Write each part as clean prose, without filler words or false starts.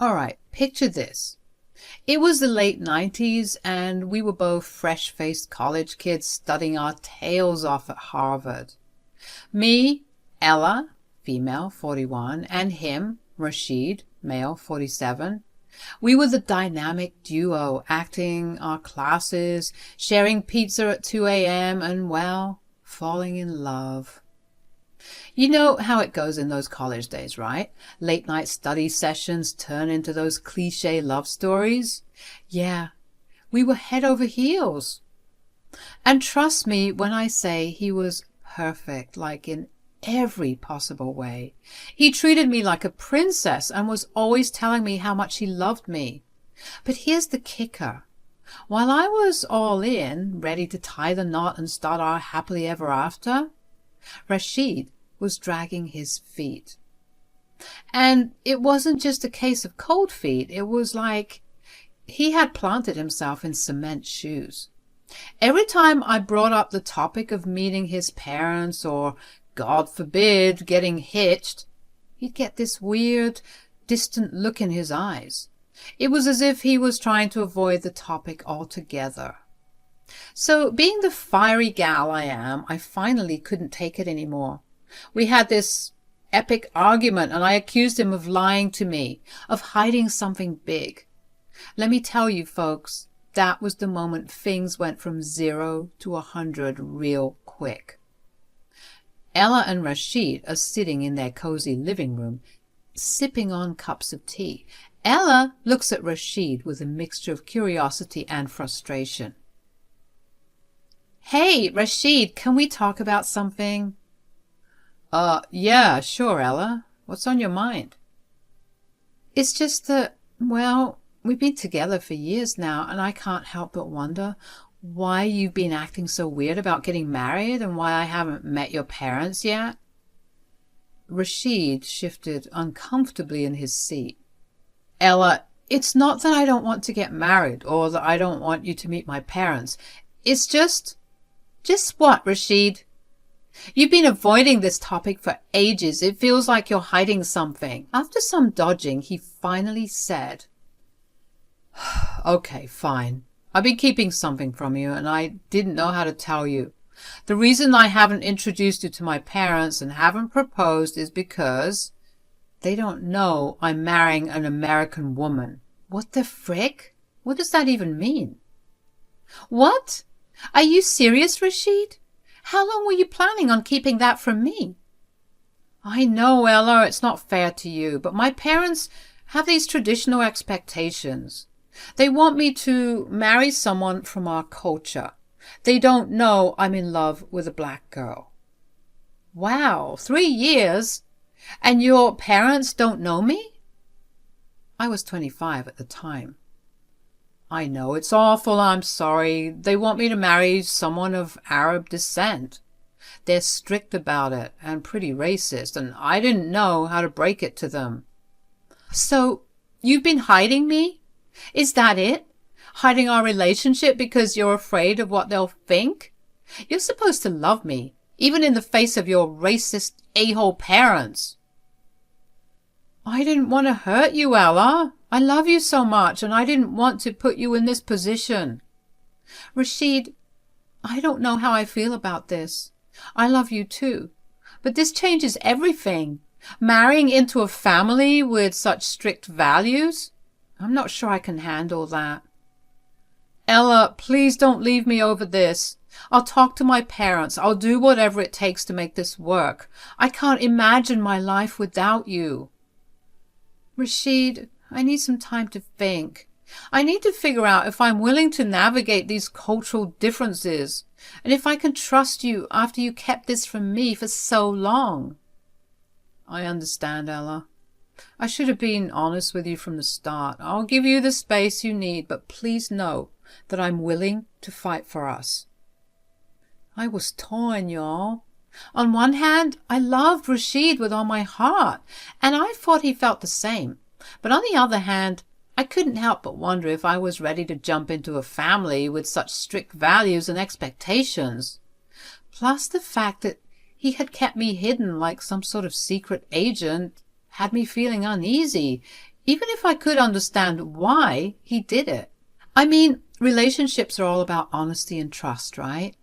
All right, picture this. It was the late 90s, and we were both fresh-faced college kids studying our tails off at Harvard. Me, Ella, female, 41, and him, Rashid, male, 47. We were the dynamic duo, acting our classes, sharing pizza at 2 a.m., and, well, falling in love. You know how it goes in those college days, right? Late night study sessions turn into those cliche love stories. Yeah, we were head over heels. And trust me when I say he was perfect, like in every possible way. He treated me like a princess and was always telling me how much he loved me. But here's the kicker. While I was all in, ready to tie the knot and start our happily ever after, Rashid was dragging his feet. And it wasn't just a case of cold feet. It was like he had planted himself in cement shoes. Every time I brought up the topic of meeting his parents or, God forbid, getting hitched, he'd get this weird, distant look in his eyes. It was as if he was trying to avoid the topic altogether. So, being the fiery gal I am, I finally couldn't take it anymore. We had this epic argument, and I accused him of lying to me, of hiding something big. Let me tell you, folks, that was the moment things went from 0 to 100 real quick. Ella and Rashid are sitting in their cozy living room, sipping on cups of tea. Ella looks at Rashid with a mixture of curiosity and frustration. Hey, Rashid, can we talk about something? Yeah, sure, Ella. What's on your mind? It's just that, well, we've been together for years now, and I can't help but wonder why you've been acting so weird about getting married and why I haven't met your parents yet. Rashid shifted uncomfortably in his seat. Ella, it's not that I don't want to get married or that I don't want you to meet my parents. It's just what, Rashid? You've been avoiding this topic for ages. It feels like you're hiding something. After some dodging, he finally said, Okay, fine. I've been keeping something from you, and I didn't know how to tell you. The reason I haven't introduced you to my parents and haven't proposed is because they don't know I'm marrying an American woman. What the frick? What does that even mean? What? Are you serious, Rashid? How long were you planning on keeping that from me? I know, Ella, it's not fair to you, but my parents have these traditional expectations. They want me to marry someone from our culture. They don't know I'm in love with a black girl. Wow, 3 years? And your parents don't know me? I was 25 at the time. I know, it's awful, I'm sorry. They want me to marry someone of Arab descent. They're strict about it and pretty racist, and I didn't know how to break it to them. So, you've been hiding me? Is that it? Hiding our relationship because you're afraid of what they'll think? You're supposed to love me, even in the face of your racist a-hole parents. I didn't want to hurt you, Ella. I love you so much, and I didn't want to put you in this position. Rashid, I don't know how I feel about this. I love you too. But this changes everything. Marrying into a family with such strict values? I'm not sure I can handle that. Ella, please don't leave me over this. I'll talk to my parents. I'll do whatever it takes to make this work. I can't imagine my life without you. Rashid, I need some time to think. I need to figure out if I'm willing to navigate these cultural differences, and if I can trust you after you kept this from me for so long. I understand, Ella. I should have been honest with you from the start. I'll give you the space you need, but please know that I'm willing to fight for us. I was torn, y'all. On one hand, I loved Rashid with all my heart, and I thought he felt the same. But on the other hand, I couldn't help but wonder if I was ready to jump into a family with such strict values and expectations. Plus the fact that he had kept me hidden like some sort of secret agent had me feeling uneasy. even if I could understand why he did it. I mean, relationships are all about honesty and trust, right?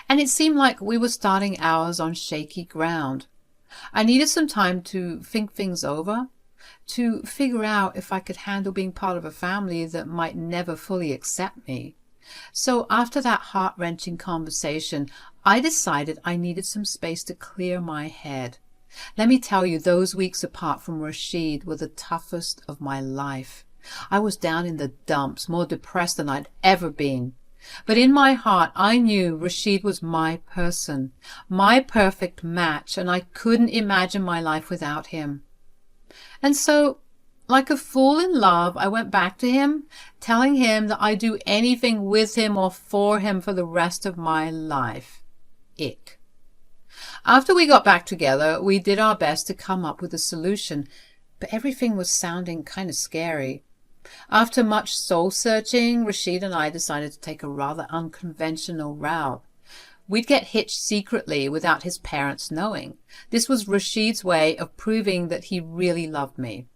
And it seemed like we were starting ours on shaky ground. I needed some time to think things over, to figure out if I could handle being part of a family that might never fully accept me. So after that heart-wrenching conversation, I decided I needed some space to clear my head. Let me tell you, those weeks apart from Rashid were the toughest of my life. I was down in the dumps, more depressed than I'd ever been. But in my heart, I knew Rashid was my person, my perfect match, and I couldn't imagine my life without him. And so, like a fool in love, I went back to him, telling him that I'd do anything with him or for him for the rest of my life. Ick. After we got back together, we did our best to come up with a solution, but everything was sounding kind of scary. After much soul-searching, Rashid and I decided to take a rather unconventional route. We'd get hitched secretly without his parents knowing. This was Rashid's way of proving that he really loved me.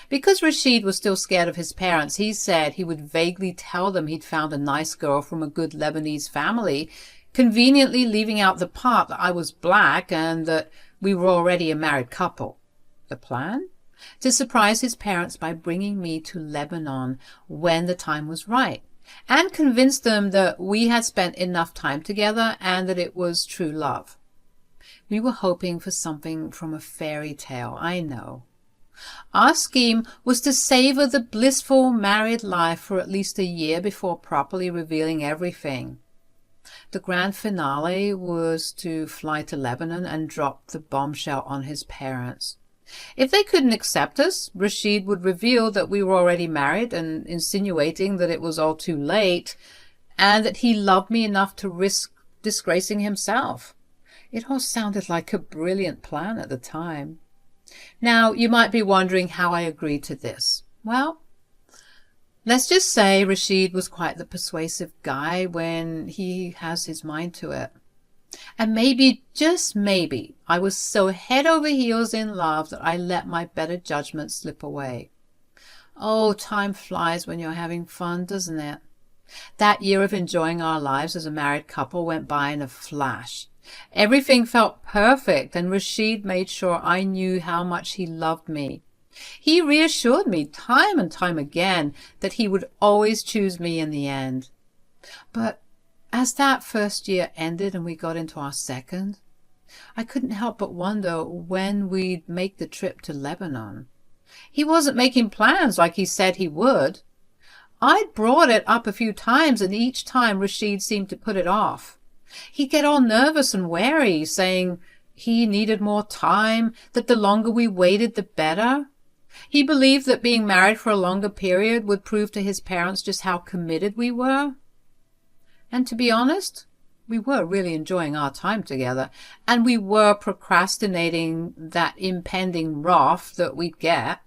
Because Rashid was still scared of his parents, he said he would vaguely tell them he'd found a nice girl from a good Lebanese family, conveniently leaving out the part that I was black and that we were already a married couple. The plan? To surprise his parents by bringing me to Lebanon when the time was right, and convince them that we had spent enough time together and that it was true love. We were hoping for something from a fairy tale, I know. Our scheme was to savor the blissful married life for at least a year before properly revealing everything. The grand finale was to fly to Lebanon and drop the bombshell on his parents. If they couldn't accept us, Rashid would reveal that we were already married and insinuating that it was all too late and that he loved me enough to risk disgracing himself. It all sounded like a brilliant plan at the time. Now, you might be wondering how I agreed to this. Well, let's just say Rashid was quite the persuasive guy when he has his mind to it. And maybe, just maybe, I was so head over heels in love that I let my better judgment slip away. Oh, time flies when you're having fun, doesn't it? That year of enjoying our lives as a married couple went by in a flash. Everything felt perfect, and Rashid made sure I knew how much he loved me. He reassured me time and time again that he would always choose me in the end. But as that first year ended and we got into our second, I couldn't help but wonder when we'd make the trip to Lebanon. He wasn't making plans like he said he would. I'd brought it up a few times, and each time Rashid seemed to put it off. He'd get all nervous and wary, saying he needed more time, that the longer we waited, the better. He believed that being married for a longer period would prove to his parents just how committed we were. And to be honest, we were really enjoying our time together, and we were procrastinating that impending wrath that we'd get.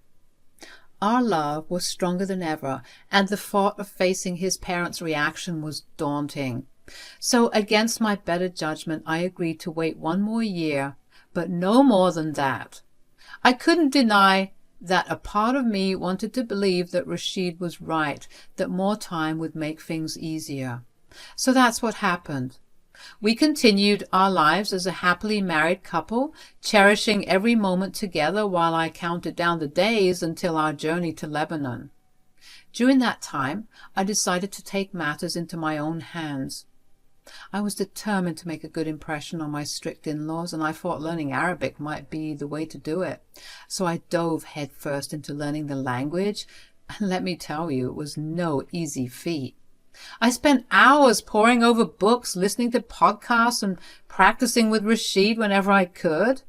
Our love was stronger than ever, and the thought of facing his parents' reaction was daunting. So against my better judgment, I agreed to wait one more year, but no more than that. I couldn't deny that a part of me wanted to believe that Rashid was right, that more time would make things easier. So that's what happened. We continued our lives as a happily married couple, cherishing every moment together while I counted down the days until our journey to Lebanon. During that time, I decided to take matters into my own hands. I was determined to make a good impression on my strict in-laws, and I thought learning Arabic might be the way to do it. So I dove headfirst into learning the language, and let me tell you, it was no easy feat. I spent hours poring over books, listening to podcasts, and practicing with Rashid whenever I could.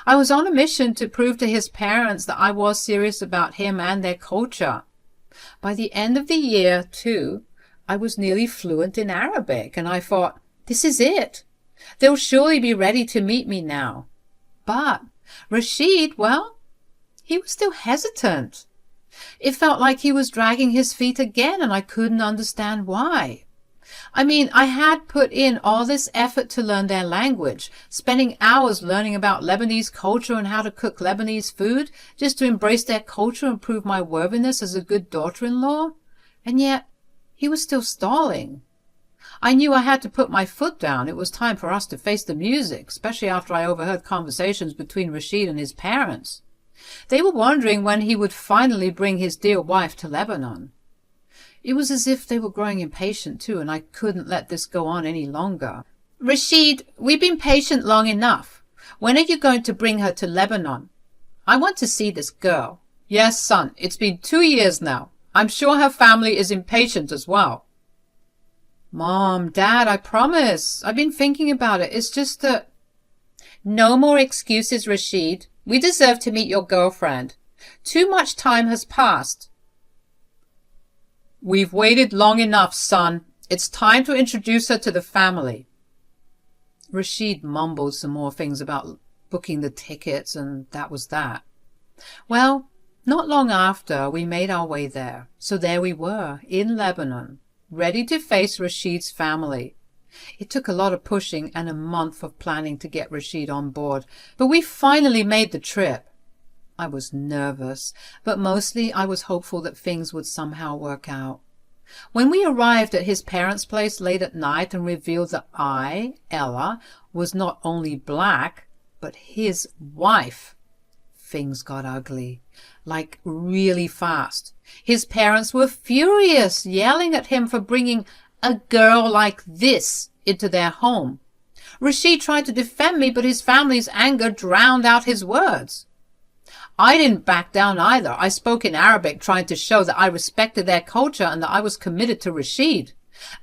I was on a mission to prove to his parents that I was serious about him and their culture. By the end of the year, too, I was nearly fluent in Arabic, and I thought, this is it. They'll surely be ready to meet me now. But Rashid, well, he was still hesitant. It felt like he was dragging his feet again, and I couldn't understand why. I mean, I had put in all this effort to learn their language, spending hours learning about Lebanese culture and how to cook Lebanese food, just to embrace their culture and prove my worthiness as a good daughter-in-law. And yet, he was still stalling. I knew I had to put my foot down. It was time for us to face the music, especially after I overheard conversations between Rashid and his parents. They were wondering when he would finally bring his dear wife to Lebanon. It was as if they were growing impatient too, and I couldn't let this go on any longer. Rashid, we've been patient long enough. When are you going to bring her to Lebanon? I want to see this girl. Yes, son, it's been 2 years now. I'm sure her family is impatient as well. Mom, Dad, I promise. I've been thinking about it. It's just that... No more excuses, Rashid. We deserve to meet your girlfriend. Too much time has passed. We've waited long enough, son. It's time to introduce her to the family. Rashid mumbled some more things about booking the tickets, and that was that. Well, not long after, we made our way there. So there we were, in Lebanon, ready to face Rashid's family. It took a lot of pushing and a month of planning to get Rashid on board, but we finally made the trip. I was nervous, but mostly I was hopeful that things would somehow work out. When we arrived at his parents' place late at night and revealed that I, Ella, was not only black, but his wife, things got ugly, like really fast. His parents were furious, yelling at him for bringing a girl like this into their home. Rashid tried to defend me, but his family's anger drowned out his words. I didn't back down either. I spoke in Arabic, trying to show that I respected their culture and that I was committed to Rashid,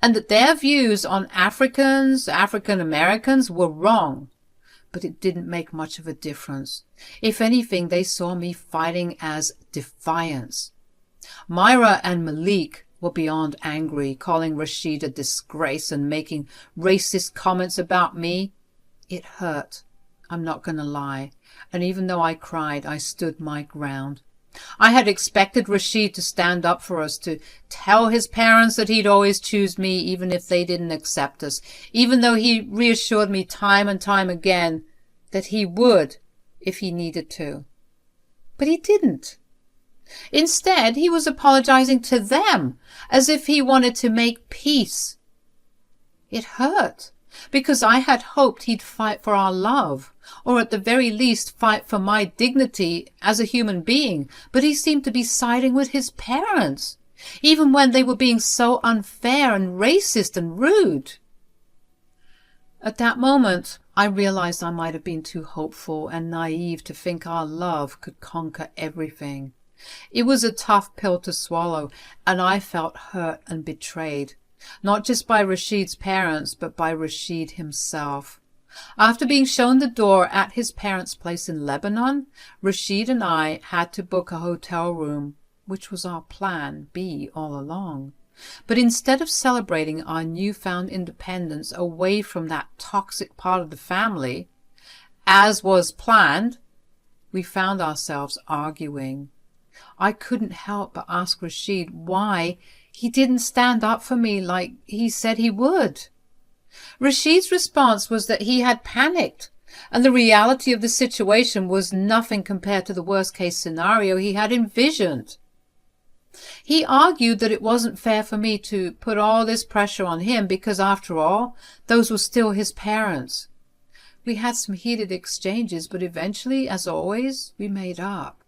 and that their views on Africans, African Americans, were wrong. But it didn't make much of a difference. If anything, they saw me fighting as defiance. Myra and Malik were beyond angry, calling Rashid a disgrace and making racist comments about me. It hurt. I'm not going to lie. And even though I cried, I stood my ground. I had expected Rashid to stand up for us, to tell his parents that he'd always choose me even if they didn't accept us, even though he reassured me time and time again that he would if he needed to. But he didn't. Instead, he was apologizing to them as if he wanted to make peace. It hurt, because I had hoped he'd fight for our love, or at the very least fight for my dignity as a human being, but he seemed to be siding with his parents, even when they were being so unfair and racist and rude. At that moment, I realized I might have been too hopeful and naive to think our love could conquer everything. It was a tough pill to swallow, and I felt hurt and betrayed, not just by Rashid's parents, but by Rashid himself. After being shown the door at his parents' place in Lebanon, Rashid and I had to book a hotel room, which was our plan B all along. But instead of celebrating our newfound independence away from that toxic part of the family, as was planned, we found ourselves arguing. I couldn't help but ask Rashid why he didn't stand up for me like he said he would. Rashid's response was that he had panicked, and the reality of the situation was nothing compared to the worst-case scenario he had envisioned. He argued that it wasn't fair for me to put all this pressure on him because, after all, those were still his parents. We had some heated exchanges, but eventually, as always, we made up.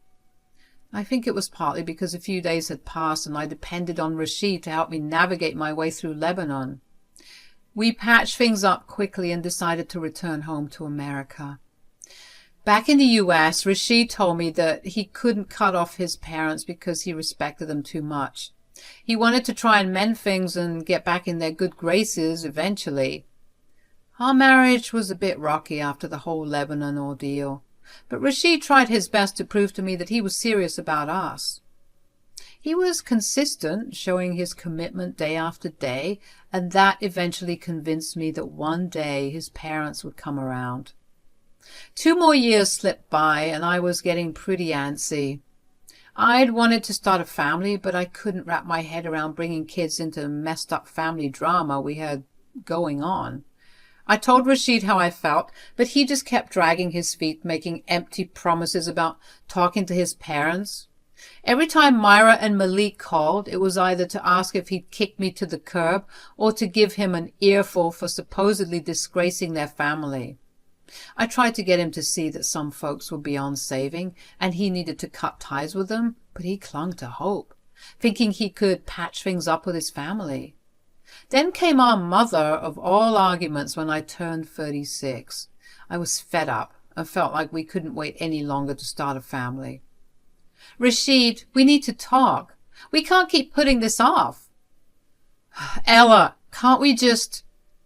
I think it was partly because a few days had passed and I depended on Rashid to help me navigate my way through Lebanon. We patched things up quickly and decided to return home to America. Back in the U.S., Rashid told me that he couldn't cut off his parents because he respected them too much. He wanted to try and mend things and get back in their good graces eventually. Our marriage was a bit rocky after the whole Lebanon ordeal, but Rashid tried his best to prove to me that he was serious about us. He was consistent, showing his commitment day after day, and that eventually convinced me that one day his parents would come around. 2 more years slipped by, and I was getting pretty antsy. I'd wanted to start a family, but I couldn't wrap my head around bringing kids into the messed up family drama we had going on. I told Rashid how I felt, but he just kept dragging his feet, making empty promises about talking to his parents. Every time Myra and Malik called, it was either to ask if he'd kick me to the curb or to give him an earful for supposedly disgracing their family. I tried to get him to see that some folks were beyond saving and he needed to cut ties with them, but he clung to hope, thinking he could patch things up with his family. Then came our mother of all arguments when I turned 36. I was fed up and felt like we couldn't wait any longer to start a family. Rashid, we need to talk. We can't keep putting this off. Ella, can't we just...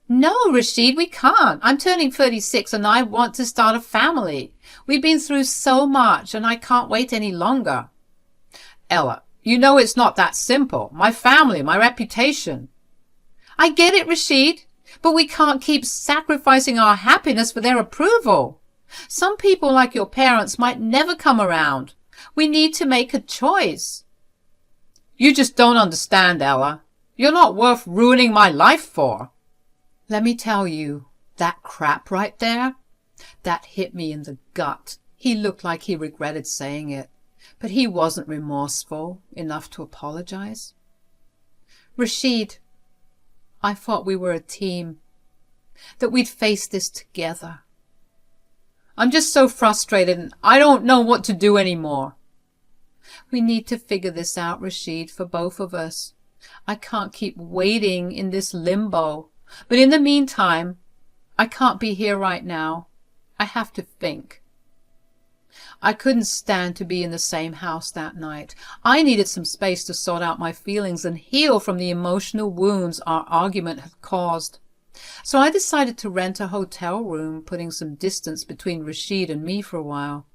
No, Rashid, we can't. I'm turning 36 and I want to start a family. We've been through so much and I can't wait any longer. Ella, you know it's not that simple. My family, my reputation. I get it, Rashid, but we can't keep sacrificing our happiness for their approval. Some people like your parents might never come around. We need to make a choice. You just don't understand, Ella. You're not worth ruining my life for. Let me tell you, that crap right there, that hit me in the gut. He looked like he regretted saying it, but he wasn't remorseful enough to apologize. Rashid, I thought we were a team, that we'd face this together. I'm just so frustrated and I don't know what to do anymore. We need to figure this out, Rashid, for both of us. I can't keep waiting in this limbo. But in the meantime, I can't be here right now. I have to think. I couldn't stand to be in the same house that night. I needed some space to sort out my feelings and heal from the emotional wounds our argument had caused. So I decided to rent a hotel room, putting some distance between Rashid and me for a while.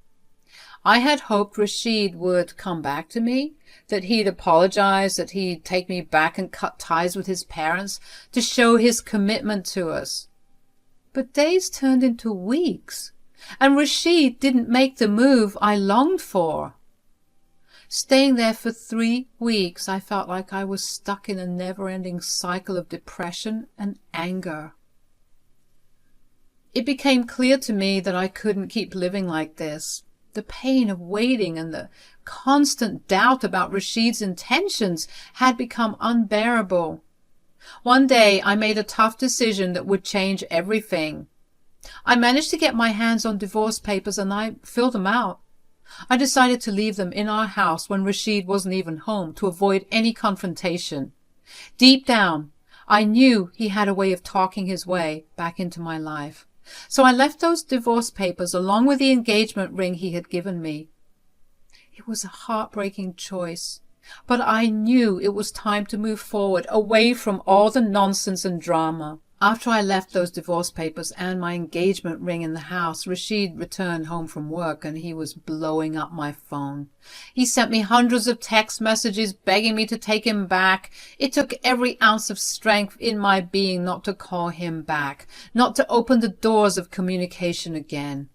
I had hoped Rashid would come back to me, that he'd apologize, that he'd take me back and cut ties with his parents to show his commitment to us. But days turned into weeks, and Rashid didn't make the move I longed for. Staying there for 3 weeks, I felt like I was stuck in a never-ending cycle of depression and anger. It became clear to me that I couldn't keep living like this. The pain of waiting and the constant doubt about Rashid's intentions had become unbearable. One day I made a tough decision that would change everything. I managed to get my hands on divorce papers and I filled them out. I decided to leave them in our house when Rashid wasn't even home to avoid any confrontation. Deep down, I knew he had a way of talking his way back into my life. So I left those divorce papers along with the engagement ring he had given me. It was a heartbreaking choice, but I knew it was time to move forward, away from all the nonsense and drama. After I left those divorce papers and my engagement ring in the house, Rashid returned home from work and he was blowing up my phone. He sent me hundreds of text messages begging me to take him back. It took every ounce of strength in my being not to call him back, not to open the doors of communication again.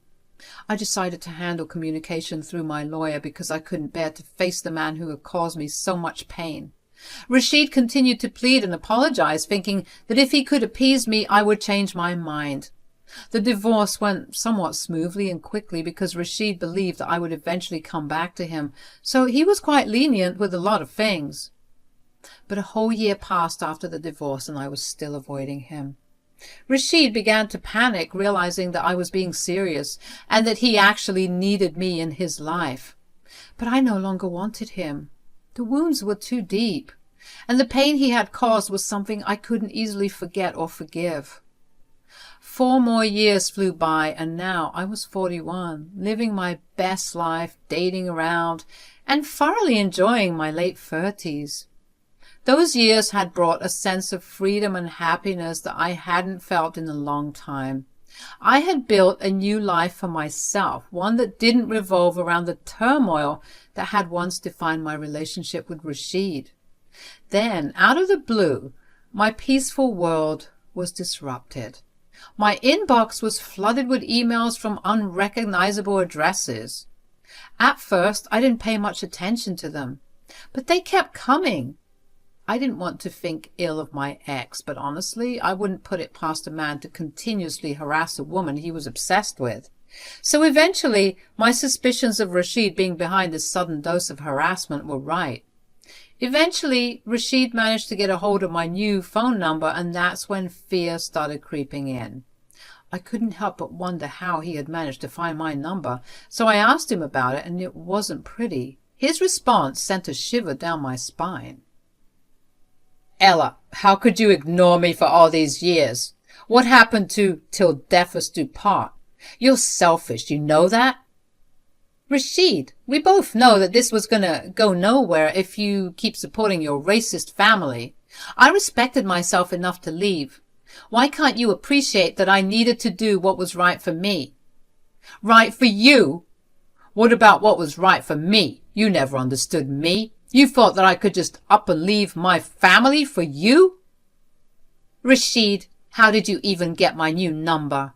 I decided to handle communication through my lawyer because I couldn't bear to face the man who had caused me so much pain. Rashid continued to plead and apologize, thinking that if he could appease me, I would change my mind. The divorce went somewhat smoothly and quickly because Rashid believed that I would eventually come back to him, so he was quite lenient with a lot of things. But a whole year passed after the divorce and I was still avoiding him. Rashid began to panic, realizing that I was being serious and that he actually needed me in his life. But I no longer wanted him. The wounds were too deep, and the pain he had caused was something I couldn't easily forget or forgive. 4 more years flew by, and now I was 41, living my best life, dating around, and thoroughly enjoying my late 30s. Those years had brought a sense of freedom and happiness that I hadn't felt in a long time. I had built a new life for myself, one that didn't revolve around the turmoil that had once defined my relationship with Rashid. Then, out of the blue, my peaceful world was disrupted. My inbox was flooded with emails from unrecognizable addresses. At first, I didn't pay much attention to them, but they kept coming. I didn't want to think ill of my ex, but honestly, I wouldn't put it past a man to continuously harass a woman he was obsessed with. So eventually, my suspicions of Rashid being behind this sudden dose of harassment were right. Eventually, Rashid managed to get a hold of my new phone number, and that's when fear started creeping in. I couldn't help but wonder how he had managed to find my number, so I asked him about it, and it wasn't pretty. His response sent a shiver down my spine. "Ella, how could you ignore me for all these years? What happened to 'till death us do part'? You're selfish, you know that?" "Rashid, we both know that this was gonna go nowhere if you keep supporting your racist family. I respected myself enough to leave. Why can't you appreciate that I needed to do what was right for me?" "Right for you? What about what was right for me? You never understood me. You thought that I could just up and leave my family for you?" "Rashid, how did you even get my new number?"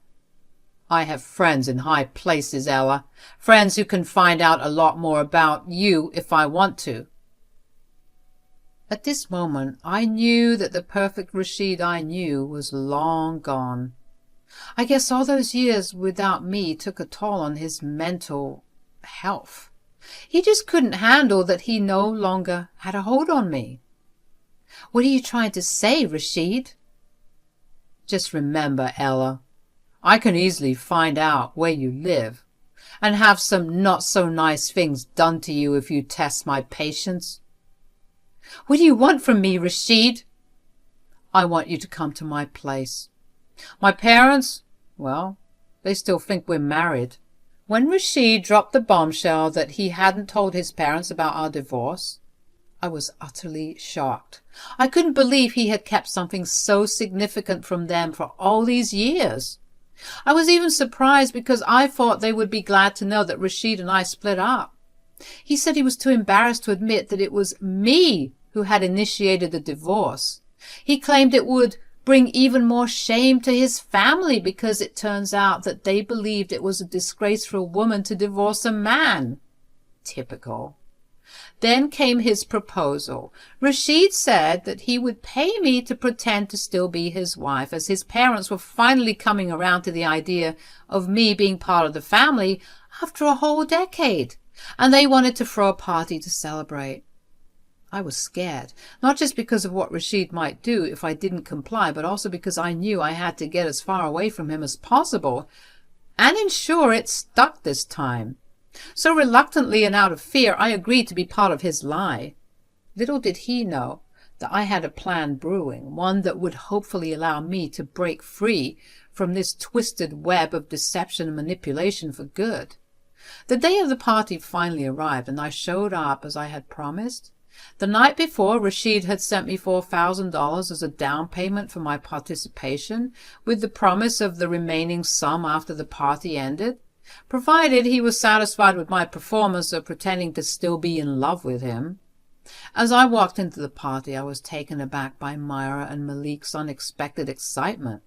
"I have friends in high places, Ella. Friends who can find out a lot more about you if I want to." At this moment, I knew that the perfect Rashid I knew was long gone. I guess all those years without me took a toll on his mental health. He just couldn't handle that he no longer had a hold on me. "What are you trying to say, Rashid?" "Just remember, Ella, I can easily find out where you live and have some not so nice things done to you if you test my patience." "What do you want from me, Rashid?" "I want you to come to my place. My parents, well, they still think we're married." When Rashid dropped the bombshell that he hadn't told his parents about our divorce, I was utterly shocked. I couldn't believe he had kept something so significant from them for all these years. I was even surprised because I thought they would be glad to know that Rashid and I split up. He said he was too embarrassed to admit that it was me who had initiated the divorce. He claimed it would bring even more shame to his family because it turns out that they believed it was a disgrace for a woman to divorce a man. Typical. Then came his proposal. Rashid said that he would pay me to pretend to still be his wife, as his parents were finally coming around to the idea of me being part of the family after a whole decade, and they wanted to throw a party to celebrate. I was scared, not just because of what Rashid might do if I didn't comply, but also because I knew I had to get as far away from him as possible and ensure it stuck this time. So reluctantly and out of fear, I agreed to be part of his lie. Little did he know that I had a plan brewing, one that would hopefully allow me to break free from this twisted web of deception and manipulation for good. The day of the party finally arrived, and I showed up as I had promised. The night before, Rashid had sent me $4,000 as a down payment for my participation, with the promise of the remaining sum after the party ended, provided he was satisfied with my performance of pretending to still be in love with him. As I walked into the party, I was taken aback by Myra and Malik's unexpected excitement.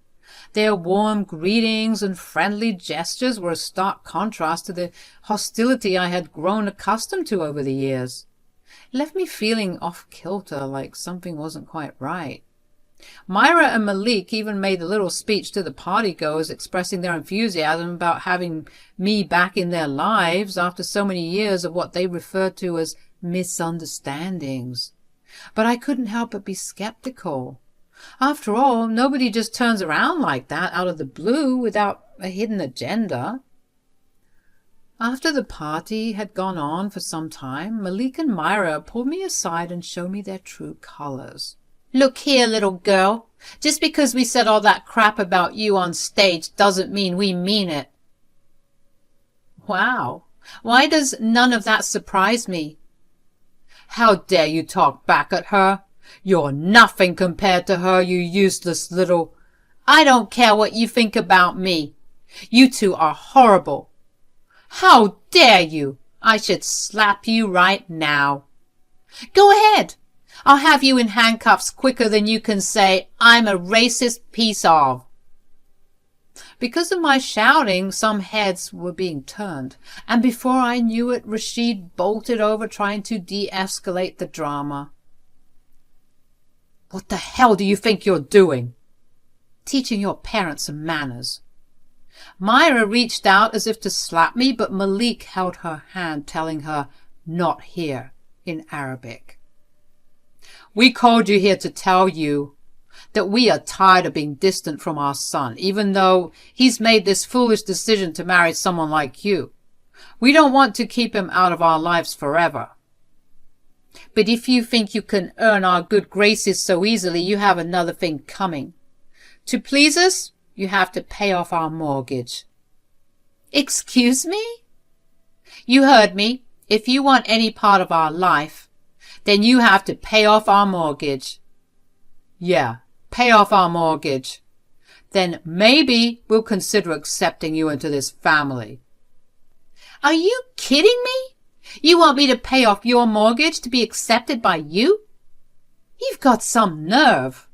Their warm greetings and friendly gestures were a stark contrast to the hostility I had grown accustomed to over the years. It left me feeling off-kilter, like something wasn't quite right. Myra and Malik even made a little speech to the partygoers expressing their enthusiasm about having me back in their lives after so many years of what they referred to as misunderstandings. But I couldn't help but be skeptical. After all, nobody just turns around like that out of the blue without a hidden agenda. After the party had gone on for some time, Malik and Myra pulled me aside and showed me their true colors. "Look here, little girl. Just because we said all that crap about you on stage doesn't mean we mean it." Wow. Why does none of that surprise me? "How dare you talk back at her? You're nothing compared to her, you useless little—" "I don't care what you think about me. You two are horrible." "How dare you? I should slap you right now." "Go ahead. I'll have you in handcuffs quicker than you can say, 'I'm a racist piece of.'" Because of my shouting, some heads were being turned, and before I knew it, Rashid bolted over trying to de-escalate the drama. "What the hell do you think you're doing?" "Teaching your parents some manners." Myra reached out as if to slap me, but Malik held her hand, telling her, "Not here," in Arabic. "We called you here to tell you that we are tired of being distant from our son, even though he's made this foolish decision to marry someone like you. We don't want to keep him out of our lives forever. But if you think you can earn our good graces so easily, you have another thing coming. To please us, you have to pay off our mortgage." "Excuse me?" "You heard me. If you want any part of our life, then you have to pay off our mortgage." "Yeah, pay off our mortgage. Then maybe we'll consider accepting you into this family." "Are you kidding me? You want me to pay off your mortgage to be accepted by you? You've got some nerve."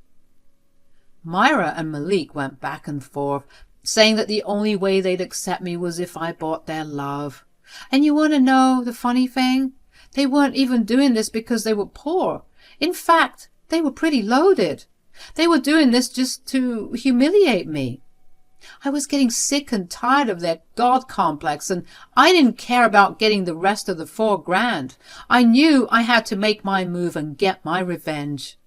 Myra and Malik went back and forth, saying that the only way they'd accept me was if I bought their love. And you want to know the funny thing? They weren't even doing this because they were poor. In fact, they were pretty loaded. They were doing this just to humiliate me. I was getting sick and tired of their God complex, and I didn't care about getting the rest of the $4,000. I knew I had to make my move and get my revenge.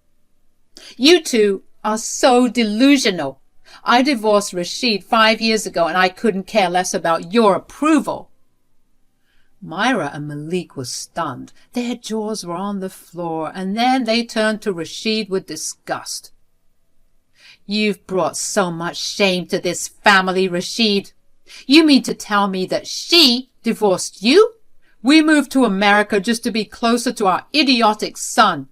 "You two are so delusional. I divorced Rashid 5 years ago, and I couldn't care less about your approval." Myra and Malik were stunned. Their jaws were on the floor, and then they turned to Rashid with disgust. "You've brought so much shame to this family, Rashid. You mean to tell me that she divorced you? We moved to America just to be closer to our idiotic son."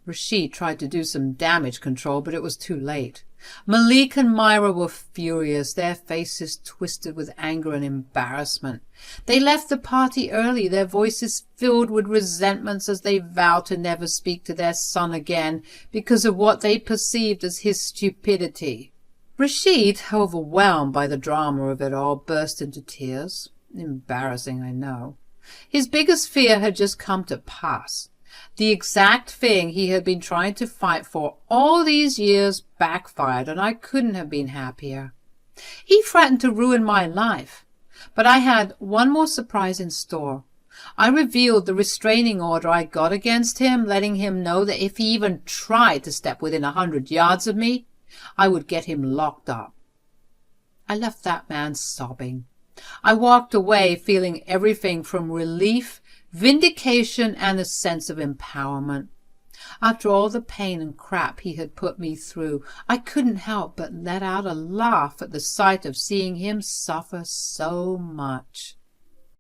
Rashid tried to do some damage control, but it was too late. Malik and Myra were furious, their faces twisted with anger and embarrassment. They left the party early, their voices filled with resentments as they vowed to never speak to their son again because of what they perceived as his stupidity. Rashid, overwhelmed by the drama of it all, burst into tears. Embarrassing, I know. His biggest fear had just come to pass. The exact thing he had been trying to fight for all these years backfired, and I couldn't have been happier. He threatened to ruin my life, but I had one more surprise in store. I revealed the restraining order I got against him, letting him know that if he even tried to step within 100 yards of me, I would get him locked up. I left that man sobbing. I walked away feeling everything from relief, vindication, and a sense of empowerment. After all the pain and crap he had put me through, I couldn't help but let out a laugh at the sight of seeing him suffer so much.